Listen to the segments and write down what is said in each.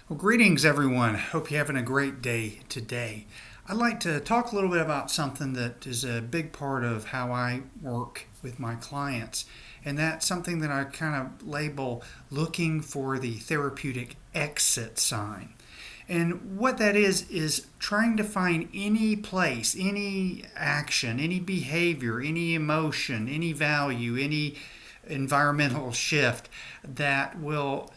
Well, greetings, everyone. Hope you're having a great day today. I'd like to talk a little bit about something that is a big part of how I work with my clients, and that's something that I kind of label looking for the therapeutic exit sign. And what that is trying to find any place, any action, any behavior, any emotion, any value, any environmental shift that will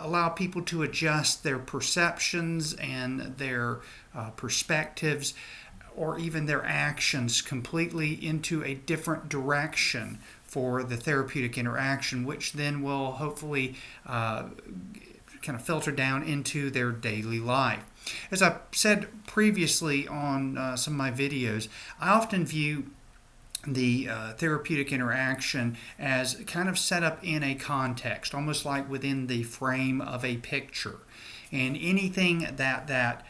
allow people to adjust their perceptions and their perspectives or even their actions completely into a different direction for the therapeutic interaction, which then will hopefully kind of filter down into their daily life. As I've said previously on some of my videos, I often view the therapeutic interaction as kind of set up in a context, almost like within the frame of a picture. And anything that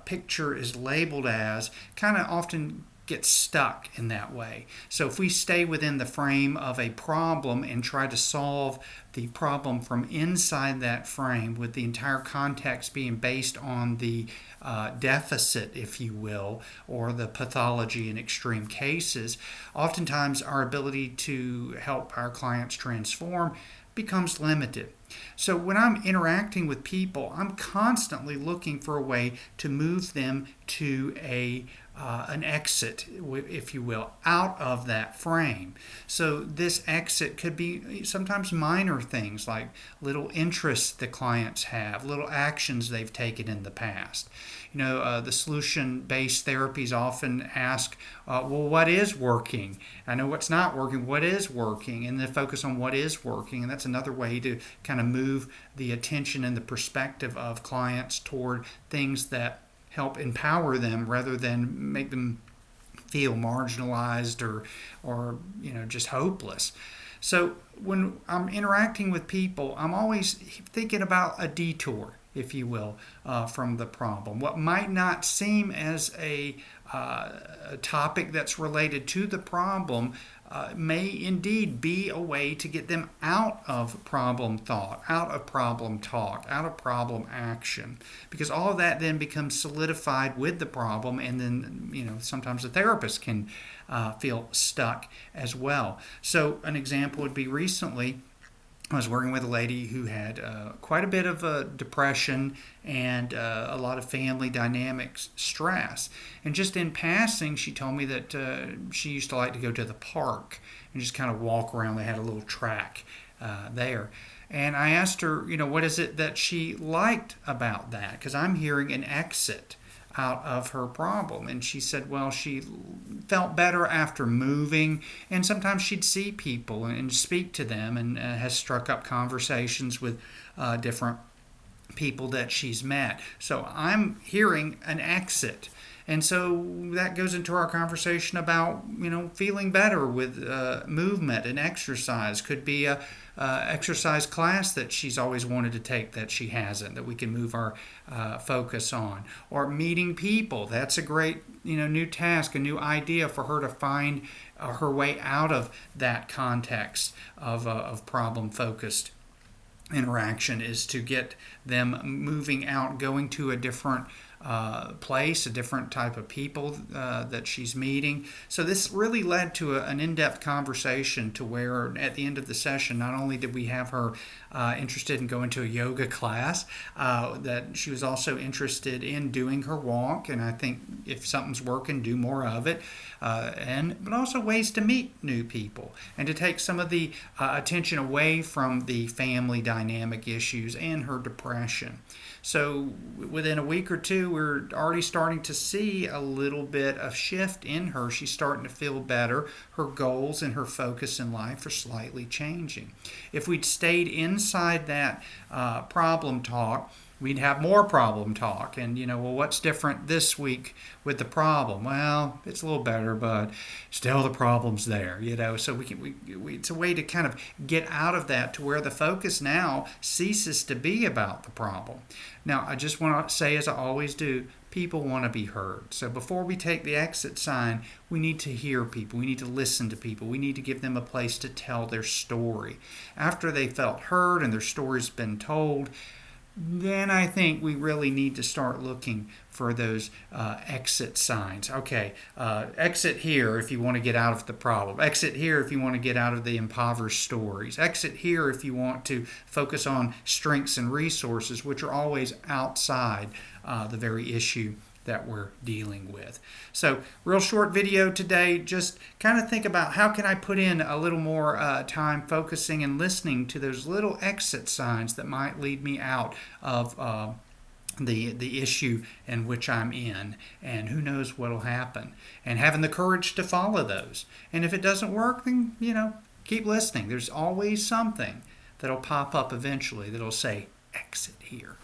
picture is labeled as kind of often gets stuck in that way. So if we stay within the frame of a problem and try to solve the problem from inside that frame, with the entire context being based on the deficit, if you will, or the pathology in extreme cases, oftentimes our ability to help our clients transform becomes limited. So when I'm interacting with people, I'm constantly looking for a way to move them to an exit, if you will, out of that frame. So this exit could be sometimes minor things like little interests the clients have, little actions they've taken in the past. The solution-based therapies often ask, well, what is working? I know what's not working. What is working? And then focus on what is working. And that's another way to kind of move the attention and the perspective of clients toward things that help empower them rather than make them feel marginalized or just hopeless. So when I'm interacting with people, I'm always thinking about a detour, if you will, from the problem. What might not seem as a topic that's related to the problem may indeed be a way to get them out of problem thought, out of problem talk, out of problem action, because all of that then becomes solidified with the problem, and then sometimes the therapist can feel stuck as well. So an example would be recently I was working with a lady who had quite a bit of depression and a lot of family dynamics stress. And just in passing, she told me that she used to like to go to the park and just kind of walk around. They had a little track there. And I asked her, what is it that she liked about that? Because I'm hearing an exit out of her problem. And she said, well, she felt better after moving, and sometimes she'd see people and speak to them, and has struck up conversations with different people that she's met. So I'm hearing an exit. And so that goes into our conversation about, feeling better with movement and exercise. Could be a exercise class that she's always wanted to take that she hasn't, that we can move our focus on. Or meeting people. That's a great, new task, a new idea for her to find her way out of that context of problem-focused interaction, is to get them moving out, going to a different place, a different type of people that she's meeting. So this really led to an in-depth conversation, to where at the end of the session, not only did we have her interested in going to a yoga class, that she was also interested in doing her walk, and I think if something's working, do more of it, but also ways to meet new people and to take some of the attention away from the family dynamic issues and her depression. So within a week or two, we're already starting to see a little bit of shift in her. She's starting to feel better. Her goals and her focus in life are slightly changing. If we'd stayed inside that problem talk, we'd have more problem talk. And, well, what's different this week with the problem? Well, it's a little better, but still the problem's there, So it's a way to kind of get out of that, to where the focus now ceases to be about the problem. Now, I just want to say, as I always do, people want to be heard. So before we take the exit sign, we need to hear people. We need to listen to people. We need to give them a place to tell their story. After they felt heard and their story's been told, then I think we really need to start looking for those exit signs. Okay, exit here if you want to get out of the problem. Exit here if you want to get out of the impoverished stories. Exit here if you want to focus on strengths and resources, which are always outside the very issue that we're dealing with. So, real short video today. Just kind of think about how can I put in a little more time focusing and listening to those little exit signs that might lead me out of the issue in which I'm in, and who knows what'll happen. And having the courage to follow those. And if it doesn't work, then keep listening. There's always something that'll pop up eventually that'll say exit here.